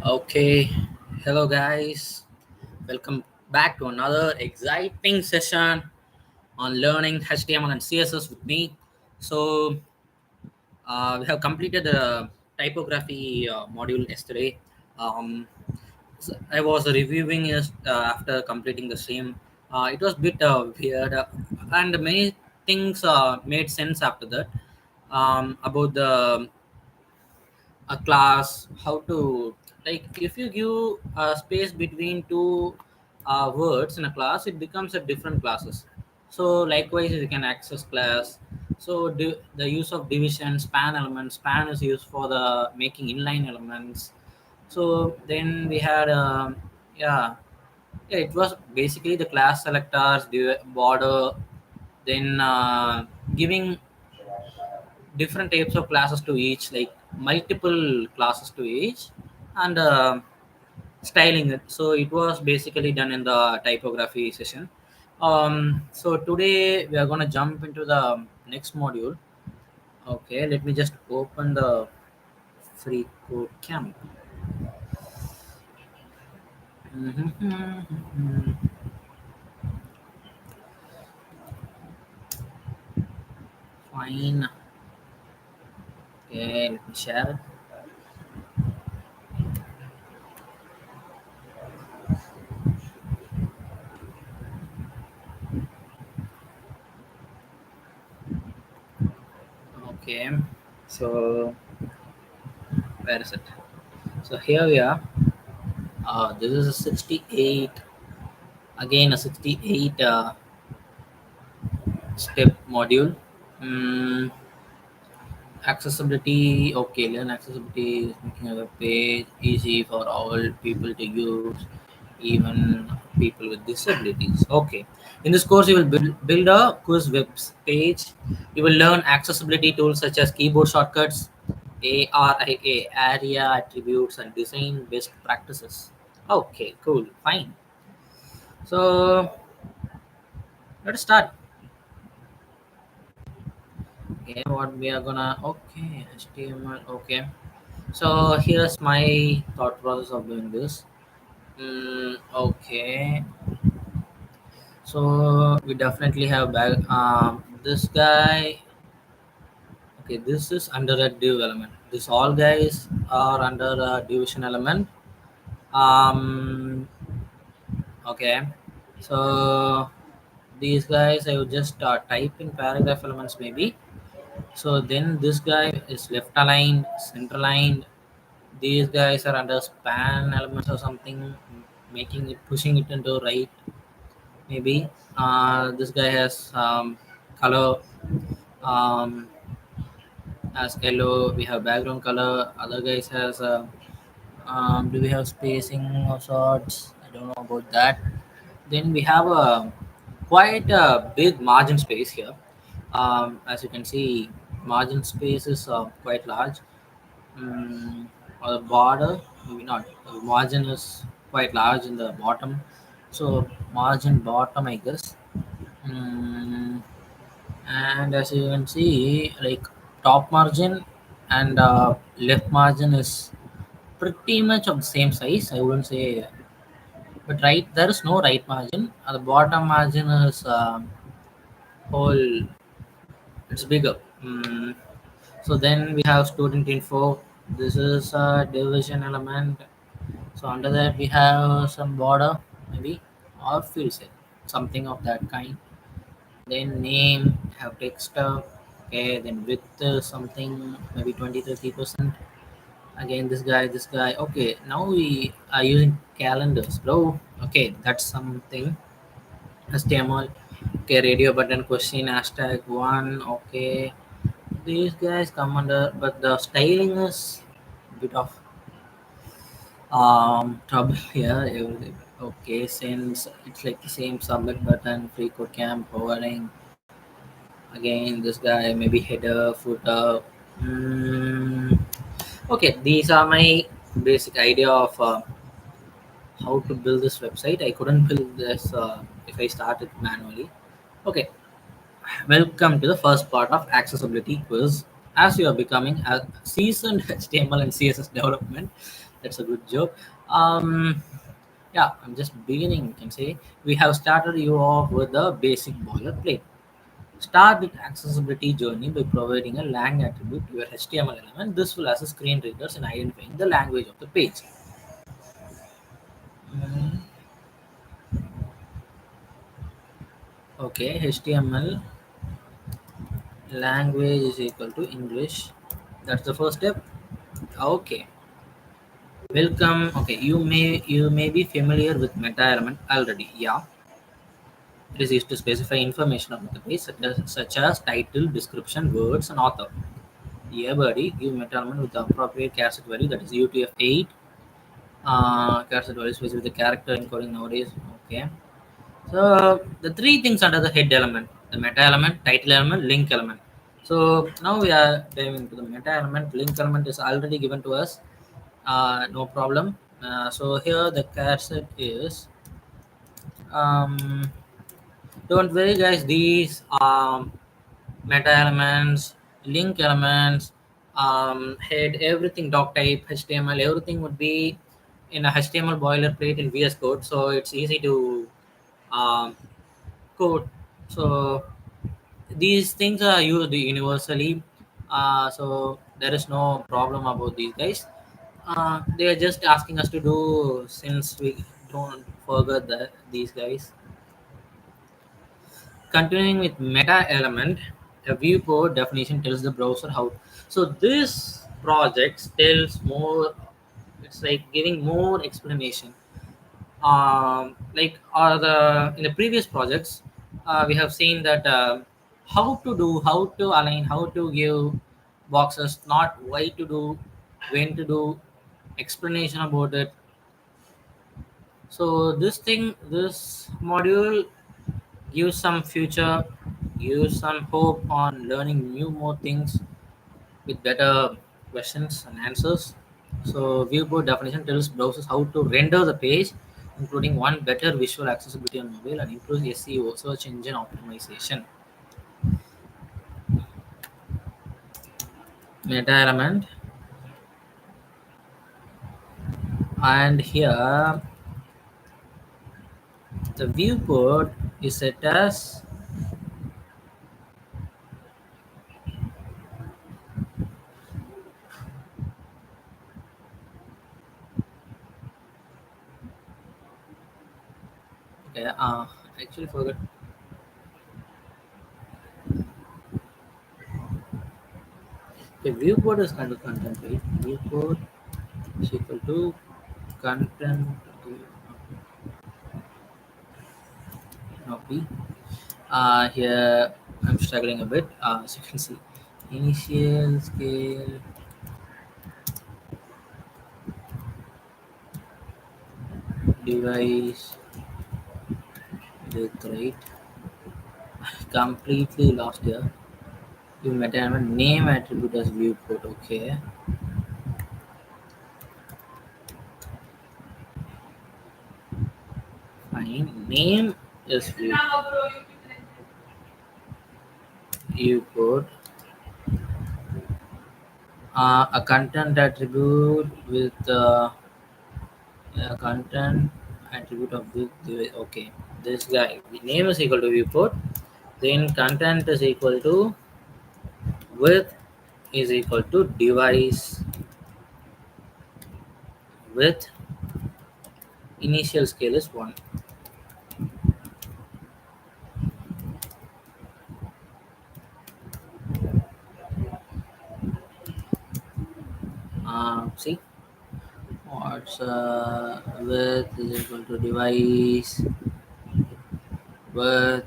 Okay, hello guys. Welcome back to another exciting session on learning HTML and CSS with me. So, we have completed the typography module yesterday. Um, I was reviewing it after completing the same. It was a bit weird, and many things made sense after that about the a class, how to, like, if you give a space between two words in a class, it becomes a different classes. So likewise you can access class. So the use of division, span elements, span is used for the making inline elements. So then we had yeah, yeah, it was basically the class selectors, the border, then giving different types of classes to each, like multiple classes to each, and styling it. So it was basically done in the typography session. So today we are going to jump into the next module. Okay, let me just open the free code camp. Mhm. Fine. Okay, let me share it. Okay, so where is it? So here we are. This is a 68, again a 68 step module. Mm, Accessibility. Okay, learn accessibility is making a web page easy for all people to use, even people with disabilities. Okay, in this course, you will build a quiz web page. You will learn accessibility tools such as keyboard shortcuts, ARIA, area attributes, and design best practices. Okay, cool, fine. So let's start. Okay, what we are gonna, okay, HTML. Okay, so here's my thought process of doing this. Okay, so we definitely have back this guy. Okay, this is under a div element. This all guys are under a division element. um okay, so these guys I would just type in paragraph elements maybe. So then this guy is left aligned, center aligned. These guys are under span elements or something, making it, pushing it into right maybe. This guy has color, um, as yellow. We have background color. Other guys has do we have spacing of sorts? I don't know about that. Then we have a quite a big margin space here. As you can see, margin space is quite large. mm, or the border, maybe not, the margin is quite large in the bottom, so margin bottom, I guess. mm, and as you can see, like, top margin and left margin is pretty much of the same size, I wouldn't say. But right, there is no right margin. The bottom margin is whole, it's bigger. So then we have student info. This is a division element. So under that we have some border maybe, or field set, something of that kind. Then name, have text. Okay, then width something maybe 20-30%. Again this guy. Okay, now we are using calendars, bro. Okay, that's something. HTML. Okay, radio button, question, hashtag one. Okay, these guys come under, but the styling is a bit of trouble here. Okay, since it's like the same submit button, free code camp, powering. Again, this guy maybe header, footer. Mm, okay, these are my basic idea of how to build this website. I couldn't build this if I started manually. Okay, welcome to the first part of accessibility quiz. As you are becoming a seasoned HTML and CSS development, That's a good joke. Um, yeah, I'm just beginning. You can say we have started you off with the basic boilerplate. Start with accessibility journey by providing a lang attribute to your HTML element. This will assist screen readers in identifying the language of the page. Mm, okay, HTML language is equal to English. That's the first step. Okay, welcome. Okay, you may be familiar with meta element already. Yeah, it is used to specify information about the page such as title, description, words, and author. Yeah, buddy, give meta element with the appropriate character value, that is UTF-8. Character value specific the character encoding nowadays. Okay. So the three things under the head element: the meta element, title element, link element. So now we are diving into the meta element. Link element is already given to us. No problem. So here the cassette is. Um, don't worry, guys. These meta elements, link elements, head, everything, doc type, HTML, everything would be in a HTML boilerplate in VS Code. So it's easy to um, code. So these things are used universally. So there is no problem about these guys. They are just asking us to do, since we don't forget that these guys. Continuing with meta element, a viewport definition tells the browser how. So this project tells more. It's like giving more explanation. Like the in the previous projects, we have seen that how to do, how to align, how to give boxes, not why to do, when to do, explanation about it. So this module gives some future, gives some hope on learning new more things with better questions and answers. So viewport definition tells browsers how to render the page, including one better visual accessibility on mobile and improves SEO, search engine optimization. Meta element, and here the viewport is set as. Okay, actually forgot. The viewport is kind of content, right? Viewport is equal to content. Copy. Here I'm struggling a bit. As you can see, initial scale, device, width, right? Completely lost here. You meta name attribute as viewport. Okay, fine. Name is viewport. A content attribute with a content attribute of width. Okay, this guy. The name is equal to viewport. Then content is equal to width is equal to device with initial scale is 1. See, what's width is equal to device width.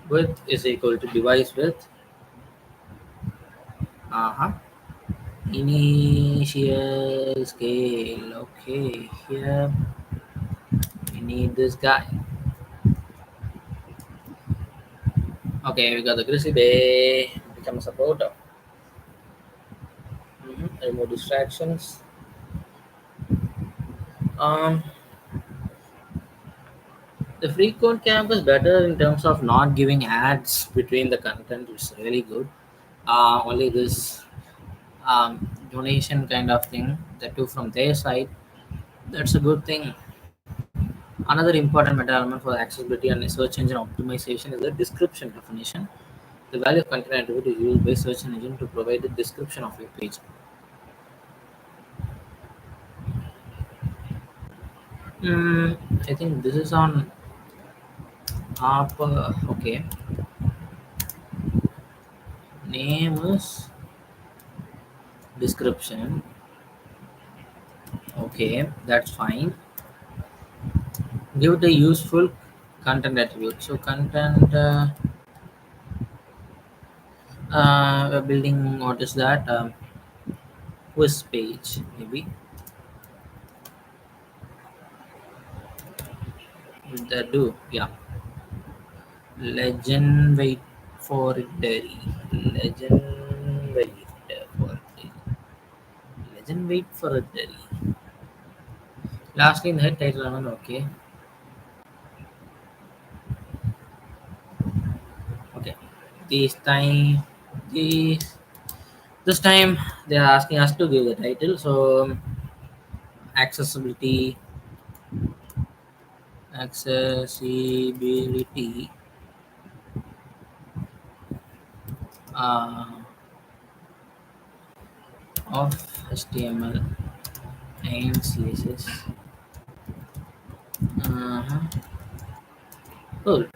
Width is equal to device width. Uh-huh. Initial scale. Okay, here we need this guy. Okay, we got the Grizzly Bay. Become a supporter. Remove distractions. Um, the frequent camp is better in terms of not giving ads between the content. It's really good. Only this donation kind of thing, that too from their side. That's a good thing. Another important meta element for accessibility and search engine optimization is the description definition. The value of content attribute is used by search engine to provide the description of your page. Mm, I think this is on up. Okay, name is description. Okay, that's fine. Give it a useful content attribute. So content we're building. What is that? Quiz page maybe. That do, yeah. Legend wait for it dairy. Legend wait for it dairy. Legend wait for it dairy. Lastly in the head title element, okay. Okay. This time this this time they are asking us to give the title. So accessibility accessibility uh, of HTML and CSS. Uh-huh. Cool.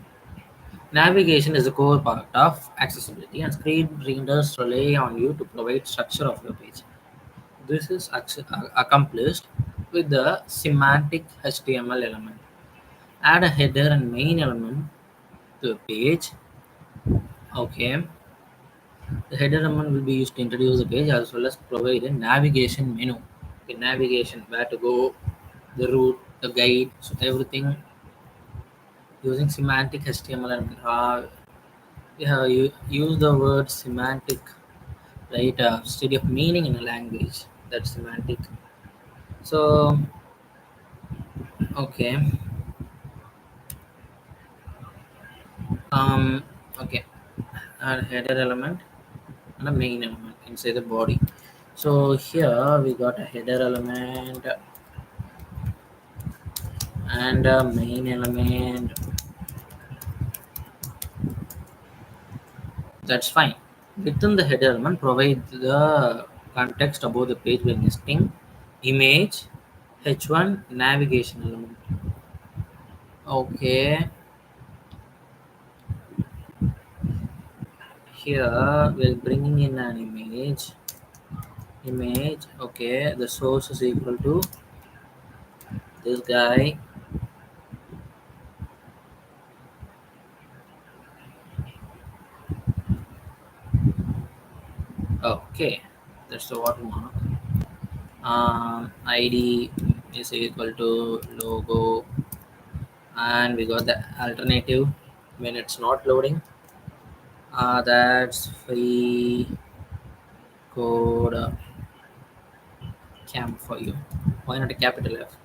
Navigation is a core part of accessibility, and screen readers rely on you to provide structure of your page. This is accomplished with the semantic HTML element. Add a header and main element to a page. Okay, the header element will be used to introduce the page as well as provide a navigation menu. Okay, navigation, where to go, the route, the guide, so everything using semantic HTML element. Yeah, you use the word semantic, right? Study of meaning in a language. That's semantic. So, okay, um, okay, a header element and a main element inside the body. So here we got a header element and a main element. That's fine. Within the header element, provide the context about the page by listing image, H1 navigation element. Okay, here we're bringing in an image. Okay, the source is equal to this guy. Okay, that's the watermark. ID is equal to logo, and we got the alternative when it's not loading. That's free code camp for you. Why not a capital F?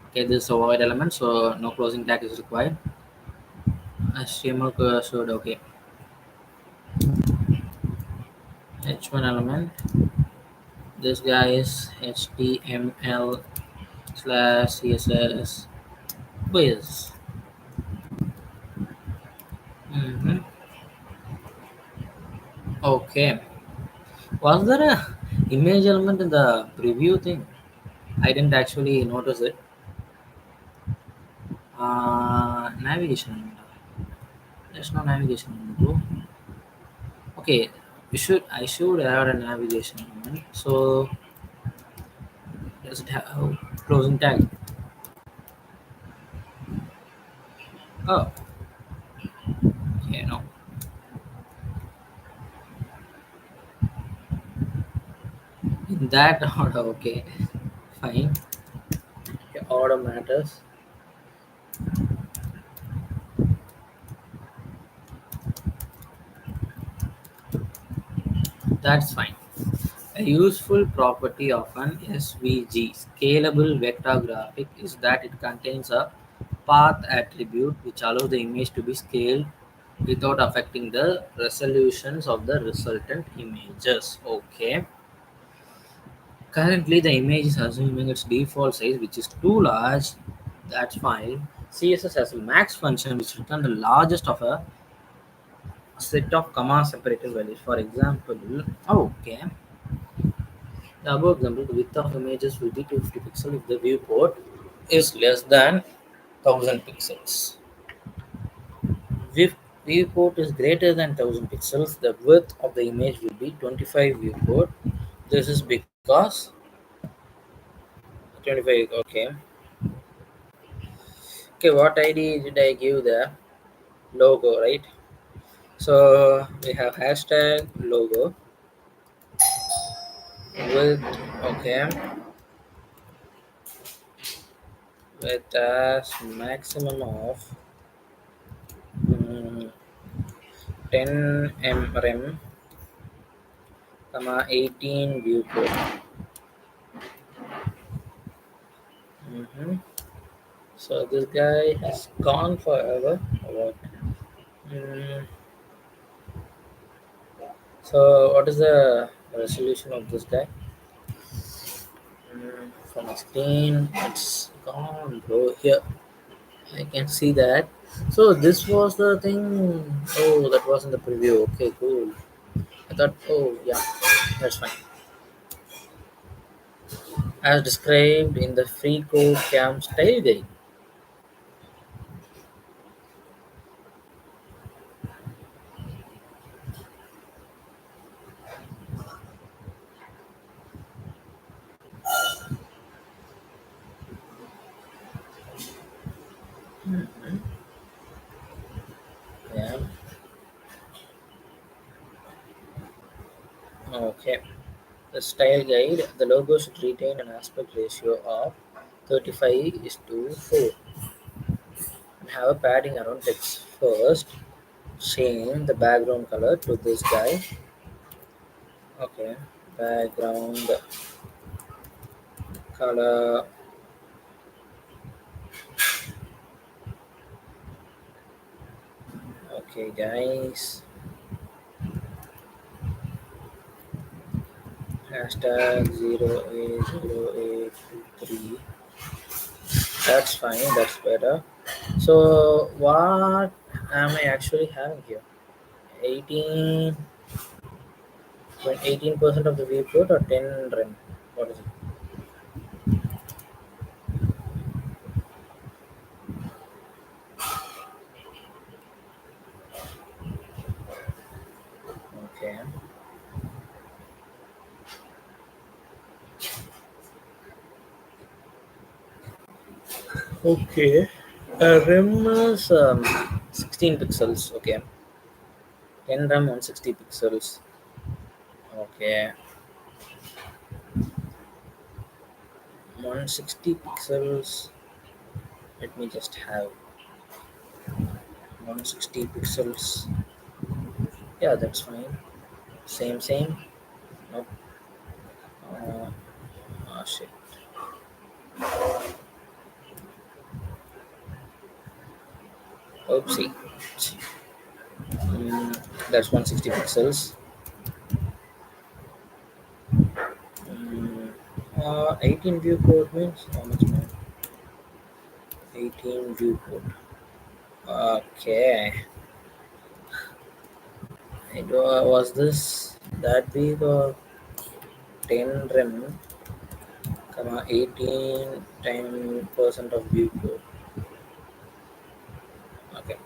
Okay, this is a void element, so no closing tag is required. HTML should okay. H1 element. This guy is HTML slash CSS Wiz. Hmm. Okay. Was there a image element in the preview thing? I didn't actually notice it. Navigation element. There's no navigation element, bro. Okay, I should add a navigation element. So does it have closing tag? Oh, okay, no. In that order, okay, fine. Okay, order matters. That's fine. A useful property of an SVG scalable vector graphic is that it contains a path attribute which allows the image to be scaled without affecting the resolutions of the resultant images. Okay. Currently, the image is assuming its default size, which is too large. That's fine. CSS has a max function, which returns the largest of a set of comma separated values. For example, okay, the above example, the width of images will be 250 pixels if the viewport is less than 1000 pixels. If viewport is greater than 1000 pixels, the width of the image will be 25 viewport. This is because 25. Okay. Okay, what ID did I give the logo, right? So we have hashtag logo with, okay, with as maximum of 10 mrem, comma 18 viewport. Mhm. So this guy has gone forever. What? Mm, so what is the resolution of this guy? From the screen, it's gone, bro. Here, I can see that. So this was the thing. Oh, that was in the preview. Okay, cool. I thought, oh yeah, that's fine. As described in the free code cam style guide. Yeah. Okay. The style guide. The logo should retain an aspect ratio of 35 is to 4 and have a padding around text. First, change the background color to this guy. Okay. Background color. Okay, guys. Hashtag 080823. That's fine. That's better. So what am I actually having here? 18, 18% of the viewport or 10 rem? What is it? Okay. Okay. Rem is 16 pixels. Okay. 10 rem on 60 pixels. Okay. 160 pixels. Let me just have 160 pixels. Yeah, that's fine. Same, same. Nope. Uh, shit. Oopsie. That's 160 pixels. 18 viewport means how much more? 18 viewport. Okay. It was this that big or 10 rem, comma 18 10% of viewport. Okay.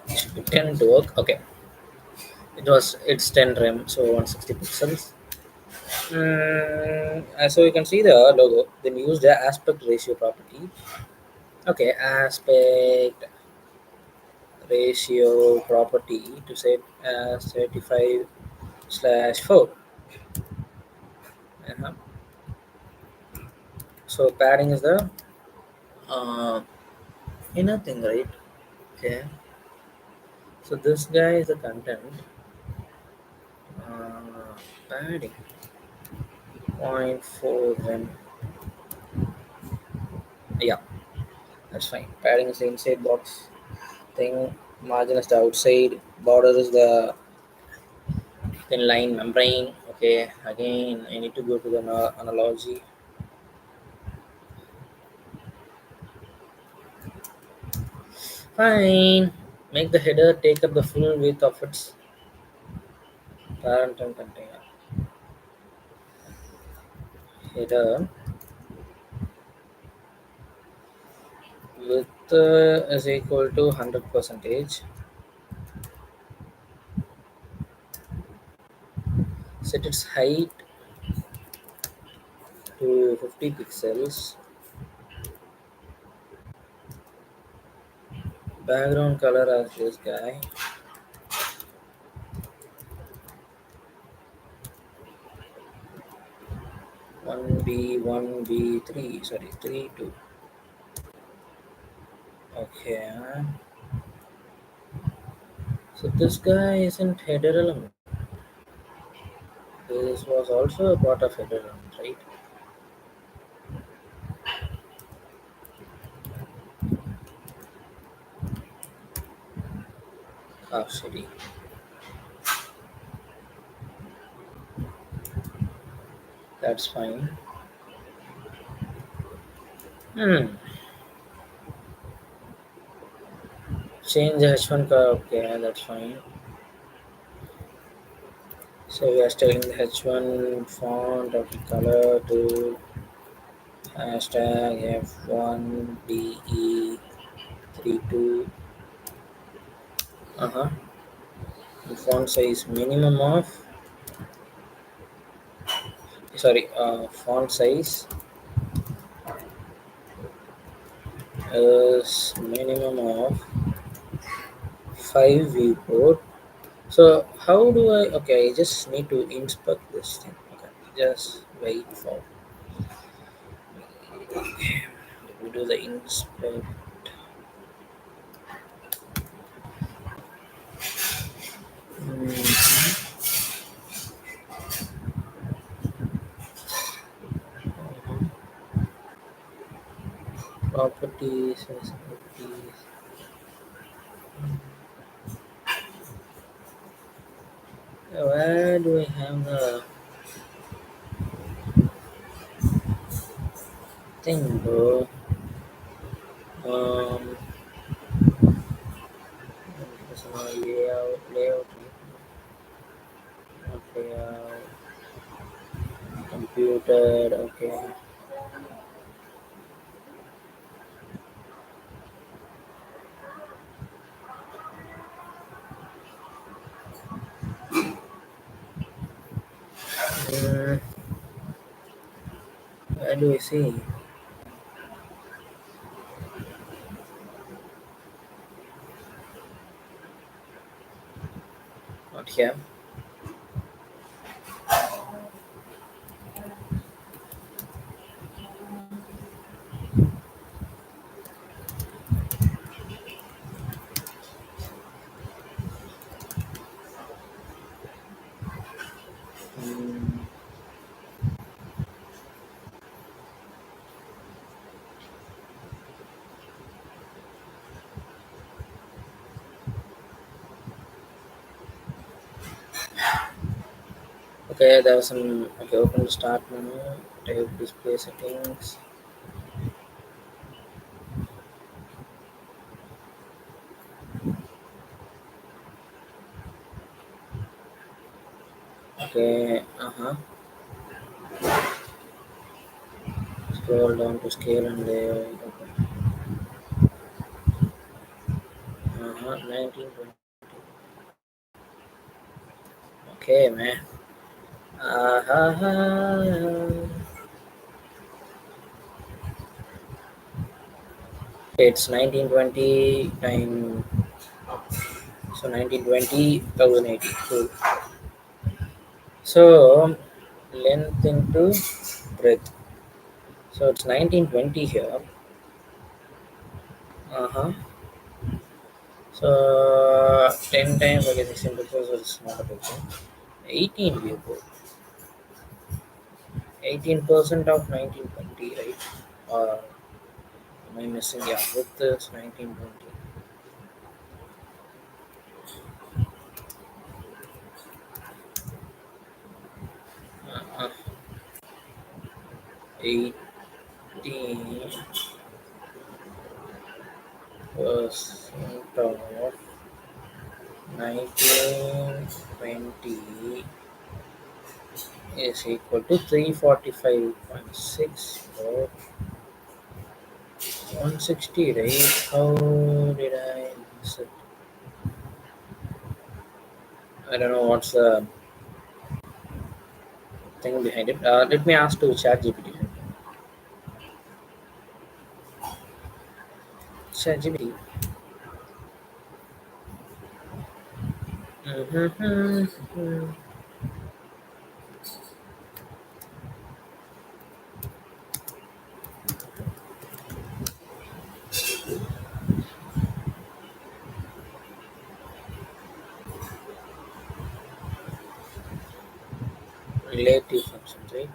It should be 10 to work. Okay. It's 10 rem, so 160 pixels. So you can see the logo. Then use the aspect ratio property. Okay, aspect ratio property to set as 35/4. Uh-huh. So padding is the uh, inner thing, right? Okay. So this guy is the content. Padding 0.4 rem. Yeah, that's fine. Padding is the inside box thing. Margin is the outside. Border is the thin line membrane. Okay, again, I need to go to the analogy. Fine. Make the header take up the full width of its parent and container. Header width is equal to 100 percentage. Set its height to 50 pixels. Background color as this guy. 1B1B3. Sorry, 3 2. Okay. So this guy isn't header element. This was also a part of header element, right? Ah, shitty. That's fine. Hmm. Change the H1 color. Okay, that's fine. So we are styling the H1 font of the color to hashtag F1DE32. Uh-huh. The font size minimum of font size is minimum of 5 viewport. So how do I okay I just need to inspect this thing. Okay. Just wait for let me do the inspect. Hmm. Properties, properties. Where do I have the thing, bro? Um, personal layout, not layout, computer. Okay. Mm, where do I see? Not here. Mm, okay, there was some. Okay, open the start menu. Type display settings. Okay. Uh huh. Scroll down to scale and layout. Okay. Uh huh. 1920. Okay, man. Uh-huh. It's 1920 time. So 1920, 1080. Cool. So length into breadth. So it's 1920 here. Uh-huh. So 10 times okay, this simple so it's not a big thing. 18 viewport. 18% of 1920, right? Or am I missing? Yeah, with this 1920. Percent of 1920 is equal to 345.6 or 160, right? How did I miss it? I don't know what's the thing behind it. Let me ask to ChatGPT. ChatGPT. Mm-hmm. Relative function, right?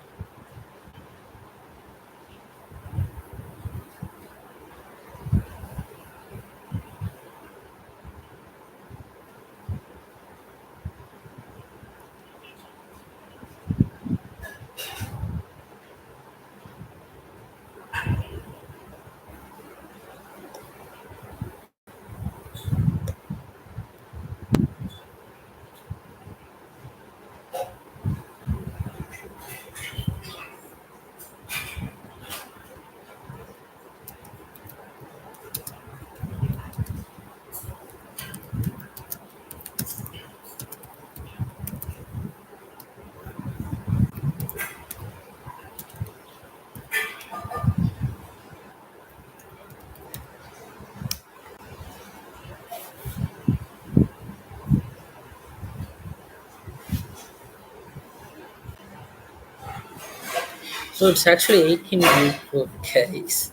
So it's actually 18 week case.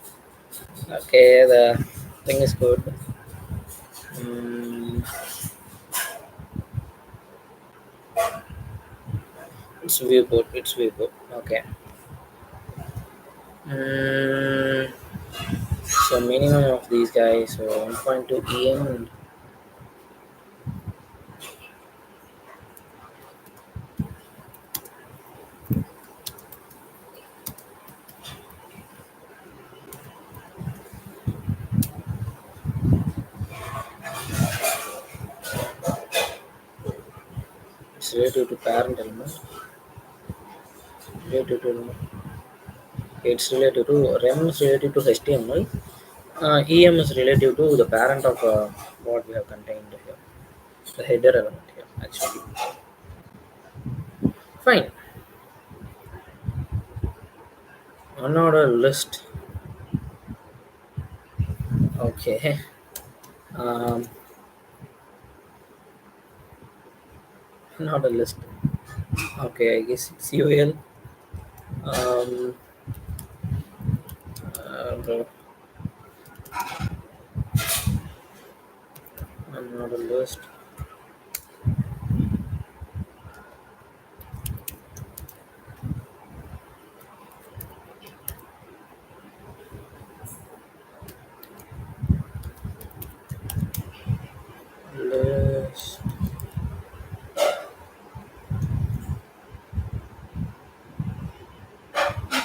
Okay, the thing is good. Mm, it's viewport. It's viewport. Okay. Mm, so minimum of these guys. So 1.2 EM and it's relative to parent element. Relative to it's relative to REM is relative to HTML. EM is relative to the parent of what we have contained here, the header element here. Actually, fine. Unordered list. Okay. Um, not a list. Okay, I guess it's UL. Um, bro, I'm not a list. List.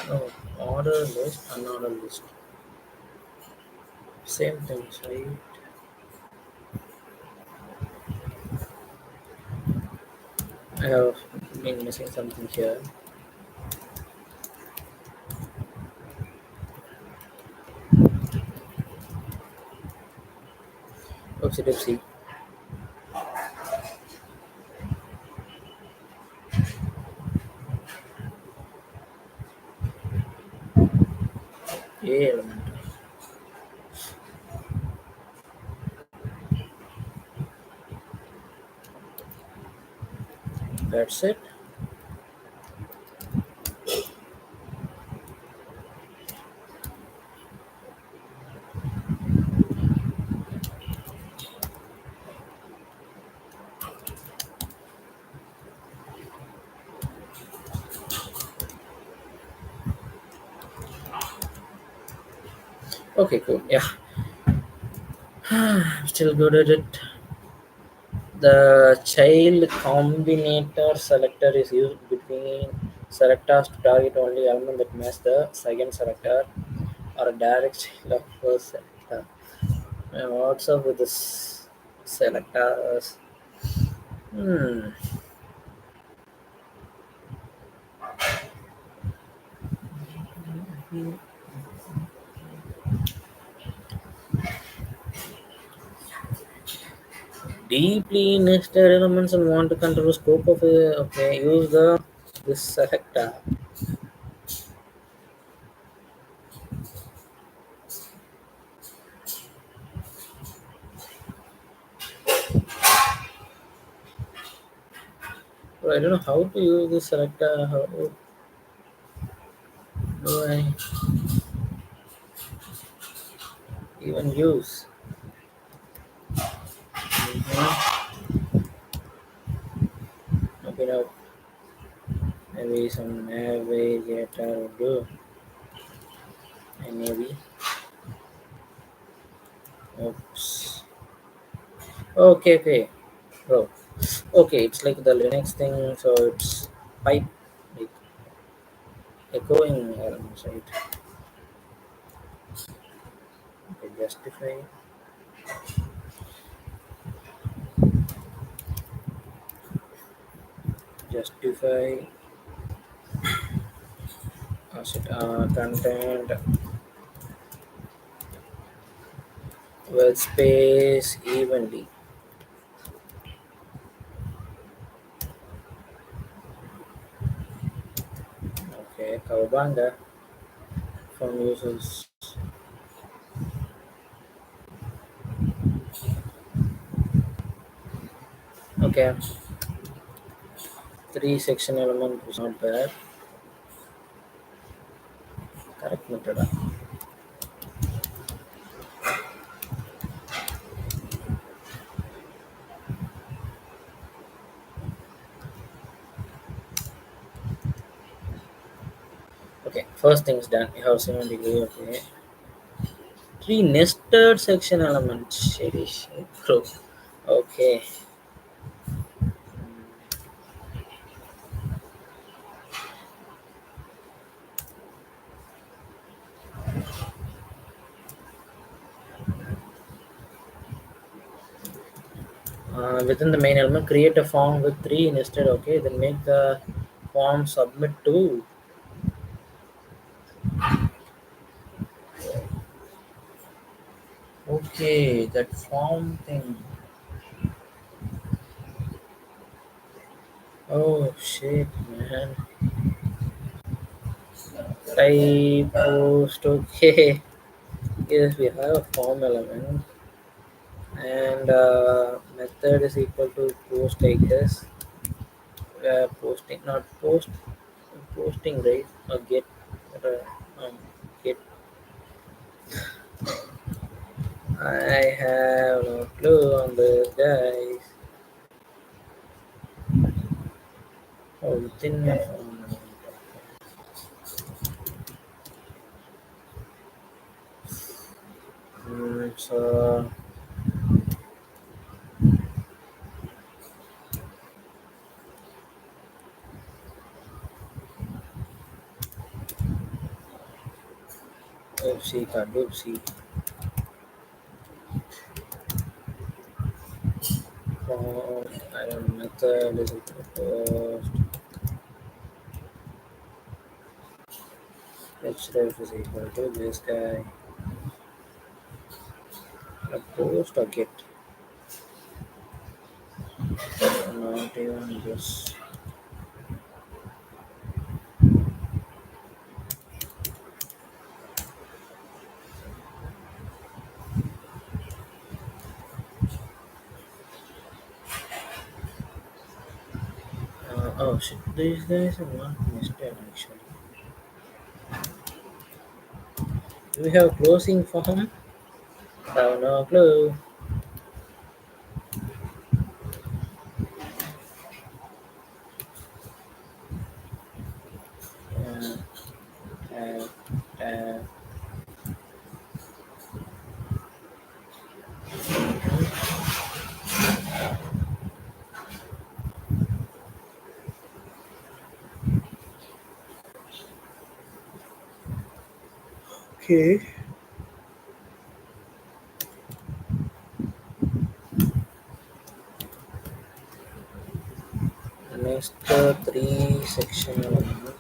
Oh, order list, unordered list. Same things, right? I have been missing something here. Oopsie doopsie. A element. That's it. Okay, cool. Yeah, I'm still good at it. The child combinator selector is used between selectors to target only element that match the second selector or a direct child of first selector. What's up with this selectors? Hmm. Deeply nested elements and want to control scope of a, okay, use the this selector. But I don't know how to use this selector. How do I even use? Mhm. Okay, now maybe some navigator will do. And maybe oops. Okay, okay. Oh, okay. It's like the Linux thing, so it's pipe like echoing elements, right? Okay, justify content with space evenly. Okay, Kawabanga from users. Okay, three section element is not bad. Correct method. Okay, first thing's done. We have 7 degree. Okay, three nested section elements. Shady shit, bro. Okay. Within the main element, create a form with three nested. Okay, then make the form submit to. Okay, that form thing. Oh shit, man. Type post. Okay. Yes, we have a form element, and method is equal to post. I guess posting, not posting, right? Or get. Get. I have no clue on this, guys. Oh, within my form. So oopsie, can't oopsie. I don't know, method is equal to post. Href is equal to this guy. A post or get. Not even this. Oh shit, these guys are not nested actually. Do we have closing form? Have no clue. Uh, uh, uh, okay. Master 3 section element.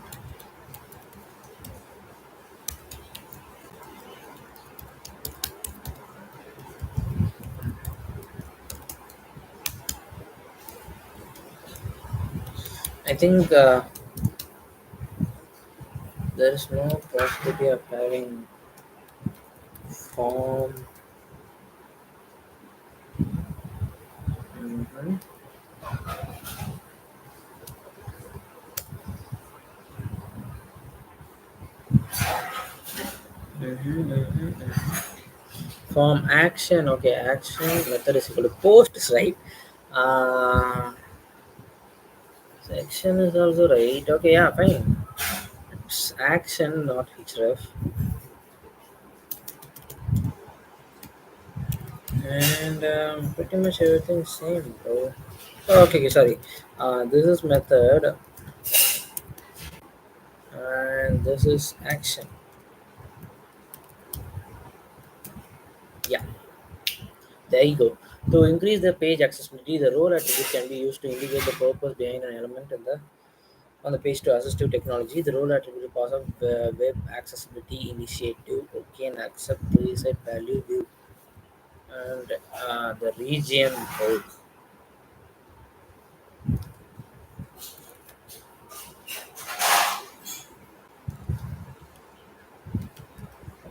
I think there is no possibility of having form. Mhm. Form action. Okay, action method is equal to post is right. Uh, section is also right. Okay, yeah, fine. It's action, not href. And pretty much everything same, bro. Oh, okay, sorry. This is method, and this is action. Yeah, there you go. To increase the page accessibility, the role attribute can be used to indicate the purpose behind an element in the on the page to assistive technology. The role attribute part of web accessibility initiative. Okay, and accept preset value view and the region code.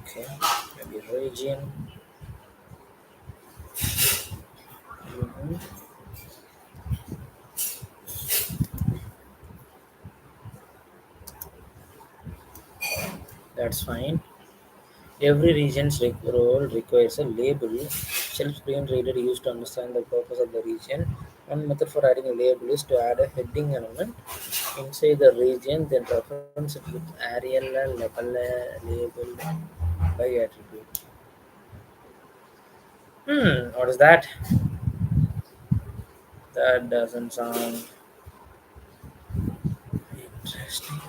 Okay, maybe region. Mhm. That's fine. Every region's role requires a label. Self-screen reader used to understand the purpose of the region. One method for adding a label is to add a heading element inside the region, then reference it with Arial label by attribute. What is that? That doesn't sound interesting.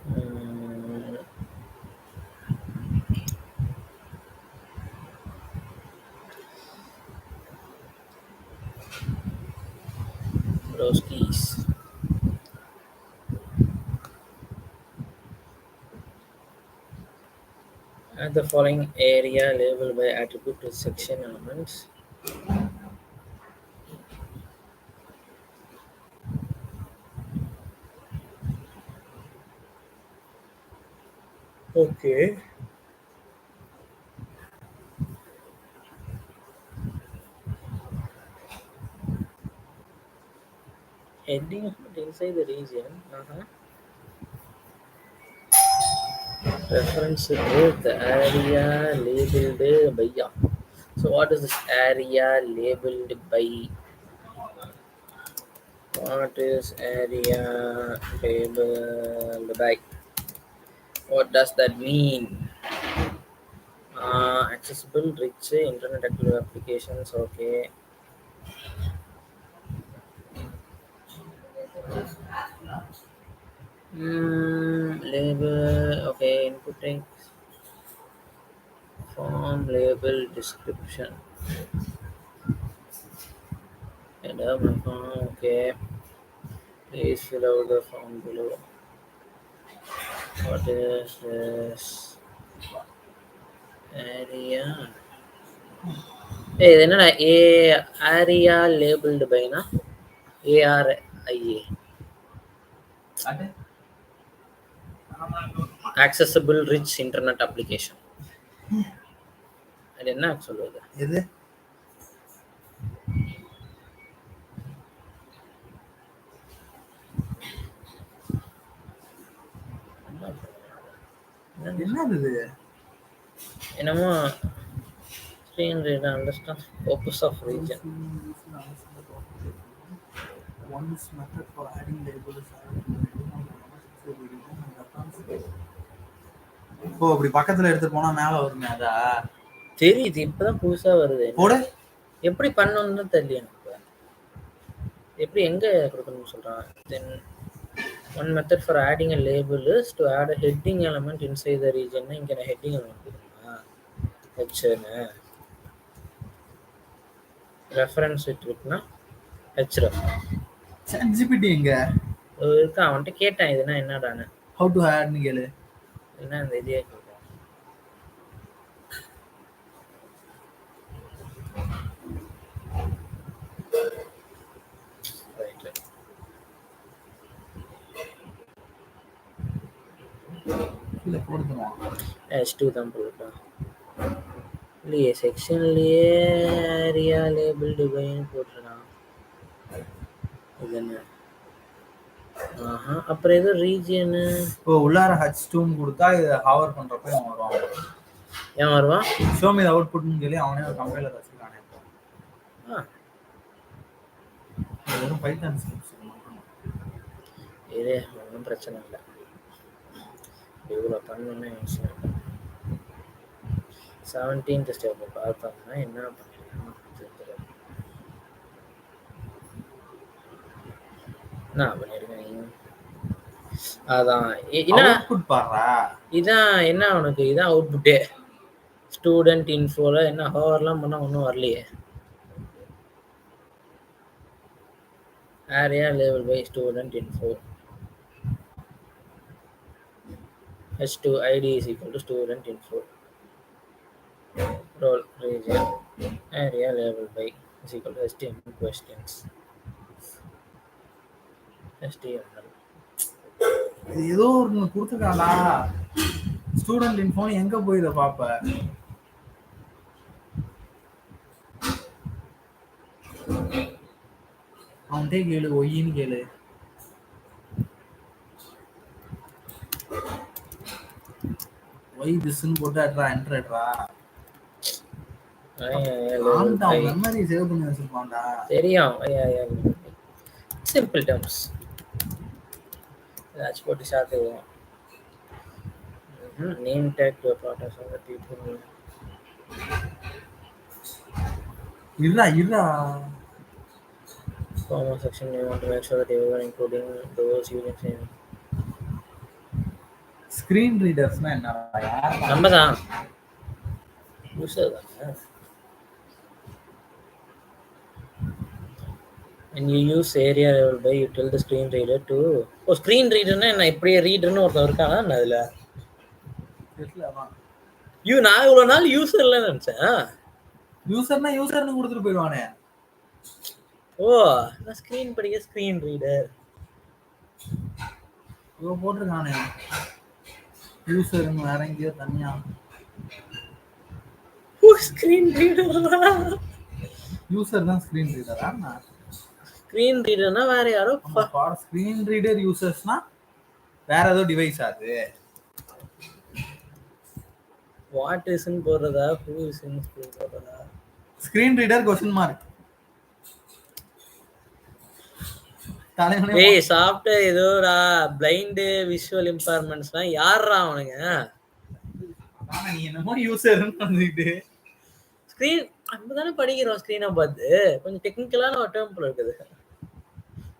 Hmm, those keys. Add the following area label by attribute to section elements. Okay. Heading element inside the region. Reference with the area labeled by. Yeah. So what is this area labeled by? What is area labeled by? What does that mean? Accessible, rich, internet active applications. Okay. Label. Okay. Inputting form label description. Header my form. Okay. Please fill out the form below. What is this area? Hey, என்னடா ஏ area labeled by na ARIA accessible rich internet application. அது என்ன சொல்லுது? எது? என்னது இது? என்னமோ screen reader understand purpose of region. One is method for adding labels. ஓ அப்படி பக்கத்துல எடுத்து போனா மேல வருமே அதா? தெரியுது இப்பதான் புதுசா வருது. போடு. எப்படி பண்ணணும்னு தெரியல எனக்கு. எப்படி எங்க கொடுக்கணும்னு சொல்றான்? Then one method for adding a label is to add a heading element inside the region. இங்க நான் heading element கொடுக்கணுமா? ஹெச்னு ரெஃபரன்ஸ் இருக்குன்னா ஹெச்ரெஃப். ChatGPT எங்க இருக்கு, அவன்கிட்ட கேட்டேன் இதுனா என்னடான்னு. ஹவு டு ஆட்னு கேளு. என்ன இந்த இதே கேட்குறேன். ரைட் இல்ல போடுதுமா H2 தான் போட்டா இல்லையே, செக்ஷன்லயே ஏரியா லேபிள் டிவைன் போட்டுருக்கான். இது என்ன? ஆஹா, அப்புறம் ஏதோ ரீஜியனு. ஓ உள்ளார H2ன்னு கொடுத்தா இதை ஹவர் பண்றப்ப அவன் வருவான். ஏன் வருவான்? ஷோ மீ அவுட்புட்னு சொல்லி அவனே ஒரு கம்பைலர் வச்சிருக்கானே. வெறும் பைத்தான் ஸ்கிரிப்ட்ஸ் மட்டும். இதே ஒன்றும் பிரச்சனை இல்லை, இவ்வளோ பண்ணணும்னு யோசனை. 17th ஸ்டெப் பார்த்தோம்னா என்ன பண்ணிருக்கான்னு தெரியாது. என்ன பண்ணிருக்கேன் அதான் அவுட்புட் பாறா. இதான் என்ன உனக்கு, இதான் அவுட்புட்டே. ஸ்டூடெண்ட் இன்ஃபோல என்ன ஹவர்லாம் பண்ணால் ஒன்றும் வரலையே. Area label by student info H2 ID is equal to student info role region area label by is equal to HTML questions HTML. இது ஏதோ ஒன்று கொடுத்துருக்காங்களா ஸ்டூடெண்ட் இன்ஃபோன், எங்க போய் இதை பாப்ப? அவன்கிட்டே கேளு, ஒய்யின்னு கேளு. ஒய் திஸ்ன்னு போட்டு அட்ரா என்டர் அட்ரா. மெமரி சேவ் பண்ணி வச்சிருப்பான்டா. தெரியும், சிம்பிள் டேர்ம்ஸ் ஏதாச்சும் போட்டு சாத்துவோம். Name tag to products of the people. இருடா Formal section you want to make sure that everyone including those using same. Screen ரீடர்ஸ்னா என்னடா? நம்ம தான் யூசர் தானே. when you use area level by you tell the screen reader to. ஓ screen ரீடர்னா என்ன, இப்படியே ரீடர்னு ஒருத்தர் இருக்கானா என்ன அதுல? நான் இவ்வளவு நாள் யூசர்ல நினைச்சேன். யூசர்னா யூசர்னு கொடுத்துட்டு போயிடுவானே. ஓ நான் ஸ்கிரீன் படிக்க ஸ்கிரீன் ரீடர் போட்டிருக்கானே. யூசர்னு வேற எங்கேயோ தனியா. ஸ்கிரீன் ரீடர் யூசர் தான் ஸ்கிரீன் ரீடரா? ஸ்கிரீன் ரீடர்னா வேற யாரோ. ஸ்கிரீன் ரீடர் யூசர்ஸ்னா வேற ஏதோ டிவைஸ் அது. வாட் இஸ்ன்னு போடுறதா, ஹூ இஸ்ன்னு போடுறதா? Screen reader question mark. ஏய் சாஃப்ட்வேர் ஏதோடா பிளைண்ட் விஷுவல் இம்பேர்மெண்ட்ஸ்னா யாரா அவனுங்க? அதான் நீ என்னமோ யூசர்னு வந்துட்டு ஸ்கிரீன் நம்ம தானே படிக்கிறோம். ஸ்கிரீனை பார்த்து கொஞ்சம் டெக்னிக்கலான ஒரு டேர்ம் போல இருக்குது.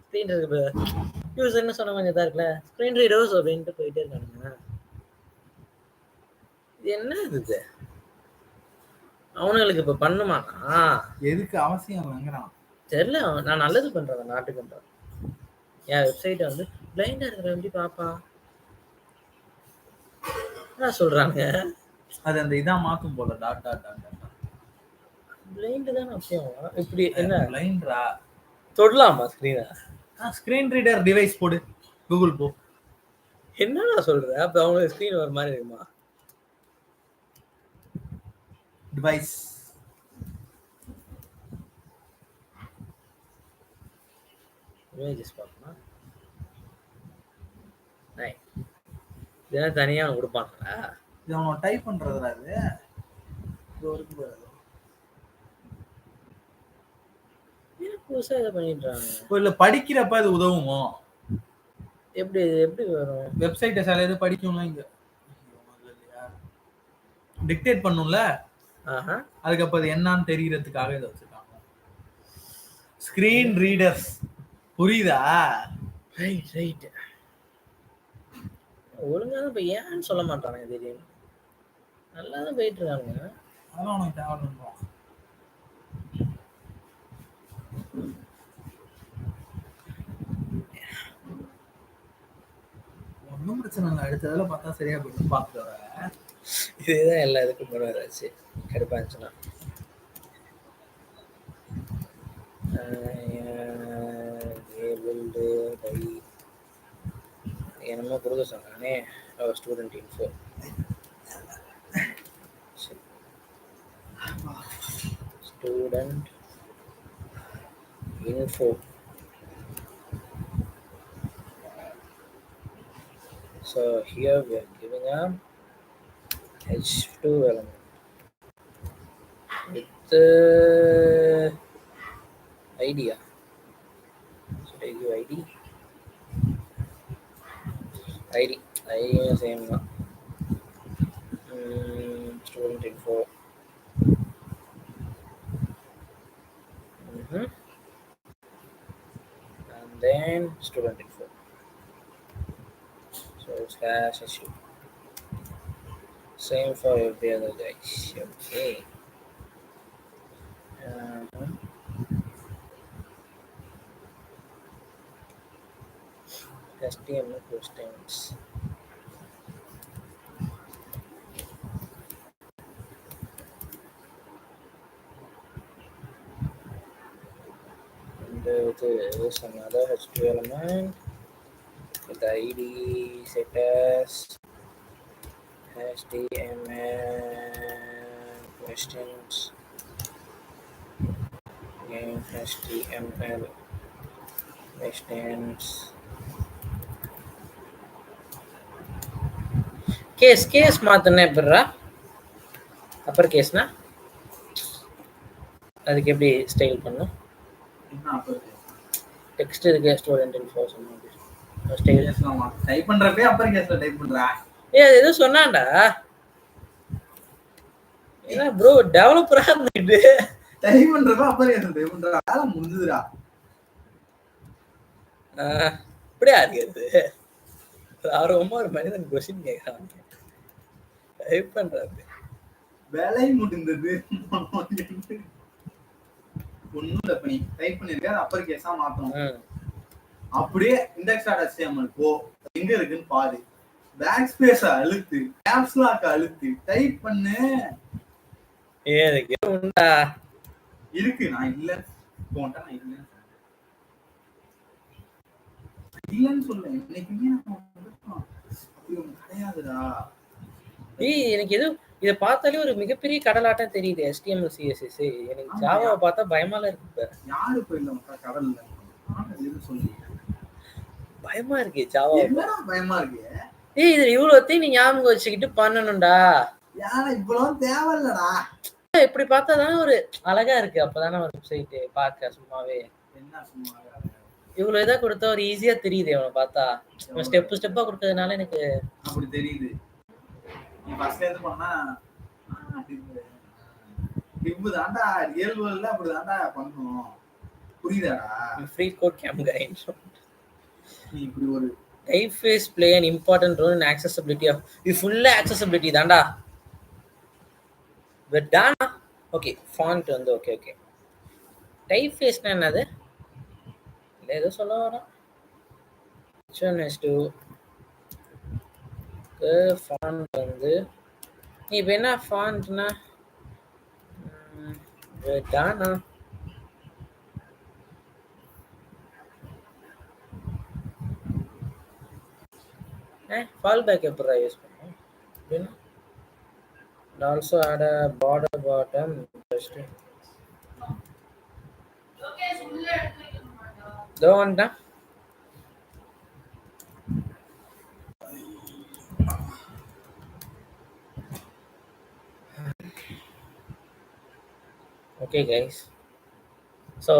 ஸ்கிரீன் இருக்கு யூசர்னு சொன்ன கொஞ்சம் தான் இருக்குல்ல. ஸ்கிரீன் ரீடர்ஸ் அப்படின்ட்டு போயிட்டே இருக்கானுங்க. இது என்ன இது அவனுங்களுக்கு இப்ப பண்ணுமாண்ணா? எதுக்கு அவசியம் இல்லைங்கிறான் தெரியல. நான் நல்லது பண்றேன் நாட்டுக்குன்றேன். என் வெப்சைட்டை வந்து பிளைண்டா இருக்கிற எப்படி பாப்பா சொல்றாங்க. அது அந்த இதா மாத்தும் போல. டாட் டாட் டாட் பிளைண்ட் தான் அவசியம். இப்படி என்ன பிளைண்ட்ரா தொடலாமா ஸ்கிரீனை? ஸ்கிரீன் ரீடர் டிவைஸ் போடு, கூகுள் போ. என்னடா சொல்ற? அப்ப அவங்களுக்கு ஸ்கிரீன் ஒரு மாதிரி இருக்குமா? டிவைஸ் இமேஜஸ் பார்க்கணும். இதெல்லாம் தனியா அவன் கொடுப்பாங்களா? இது அவன் டைப் பண்றதுடா. இது புதுசா இதை பண்ணிடுறாங்க. இல்ல படிக்கிறப்ப அது உதவுமோ? எப்படி எப்படி வரும்? வெப்சைட்டை சில இது படிக்கும்ல, இங்க டிக்டேட் பண்ணும்ல, அதுக்கு அப்ப அது என்னன்னு தெரியறதுக்காக இதை வச்சிருக்காங்க. ஸ்கிரீன் ரீடர்ஸ் புரியுதா? Right right. ஒழுங்காக இப்போ ஏன்னு சொல்ல மாட்டானுங்க. திடீர்னு நல்லா தான் போயிட்டு இருக்காங்க. அதெல்லாம் உனக்கு தேவையில்லைன்றோம். ஒன்றும் பிரச்சனை இல்லை, அடுத்த வேலை பார்த்தா சரியா போயிடும், பார்த்துட்டு வரேன். இதுதான் எல்லா இதுக்கும் பண்ணுவாராச்சு கடுப்பா இருந்துச்சுன்னா. என்னமோ கொடுக்க சொன்னானே student info. Student info. So here we are giving a H2 element with the idea. Should I give ID? ID is same. Student info. And then student info. So slash issue. Same for every other guys. Okay. HTML questions. And there is another H2 element with the ID set as HTML questions. Again HTML questions. Case மாத்தனே எப்படிரா? Upper கேஸ்னா அதுக்கு எப்படி style பண்ணும்? Text இருக்கு student info சொன்னா style type பண்றப்பே upper கேஸ்ல டைப் பண்றா. அது ஏதோ சொன்னான்டா. ஏன்னா ப்ரோ டெவலப்பரா இருந்துட்டு டைப் பண்றப்ப அப்பர் கேஸ்ல டைப் பண்றா. வேலை முடிஞ்சுதுடா. அப்படியா இருக்குது? ஆர்வமா ஒரு மனிதன் கொஸ்டின் கேட்கறான். டைப் பண்றாரு. வேலை முடிந்தது. ஒண்ணும் இல்ல, பண்ணி டைப் பண்ணிருக்க அப்பர் கேஸா மாத்தணும். அப்படியே இண்டெக்ஸ் டாட் HTML போ, எங்க இருக்குன்னு பாரு, பேக் ஸ்பேஸ் அழுத்து, கேப்ஸ் லாக் அழுத்து, டைப் பண்ணு. ஏதுக்கு உண்டா இருக்கு, நான் இல்ல போன்டா, நான் இல்ல இல்லன்னு சொல்ல, இன்னைக்குமே நான் கிடையாதுடா. எனக்கு எது இதை பார்த்தாலே ஒரு மிகப்பெரிய கடலாட்டம் தெரியுது. HTML CSS எனக்கு ஜாவாவை பார்த்தா பயமால இருக்கு. யாரு போயில கடல்ல சொல்லி பயமா இருக்கு. ஜாவா பயமா இருக்கு. இது இவ்வளோத்தையும் நீ ஞாபகம் வச்சுக்கிட்டு பண்ணணும்டா. யாரா இவ்வளவு தேவையில்லடா. இப்படி பார்த்தா தானே ஒரு அழகா இருக்கு. அப்பதானே ஒரு வெப்சைட் பார்க்க சும்மாவே என்ன சும்மாவே இவ்வளவு இதாக கொடுத்தா ஒரு ஈஸியா தெரியுது. அவனை பார்த்தா ஸ்டெப் ஸ்டெப்பா கொடுத்ததுனால எனக்கு அப்படி தெரியுது. நீ ஃபர்ஸ்ட் எது பண்ணா டிப்பு தாண்டா ரியல் வேர்ல்ட்ல அப்படி தாண்டா பண்ணணும். புரியுதாடா? Free code game guide. நீ இப்படி ஒரு typeface play an important role in accessibility of இது ஃபுல்லா accessibility தான்டா. வெட்டானா ஓகே ஃபாண்ட் வந்து ஓகே ஓகே. டைப்ஃபேஸ்னா என்னது? இல்ல ஏதோ சொல்ல வரேன். H1H2 ஃபாண்ட் வந்து இப்போ என்ன ஃபாண்ட்னா வெட்டானா fallback எப்படிடா யூஸ் பண்ணும்? அப்படின்னா and also add a border bottom just don't okay guys, so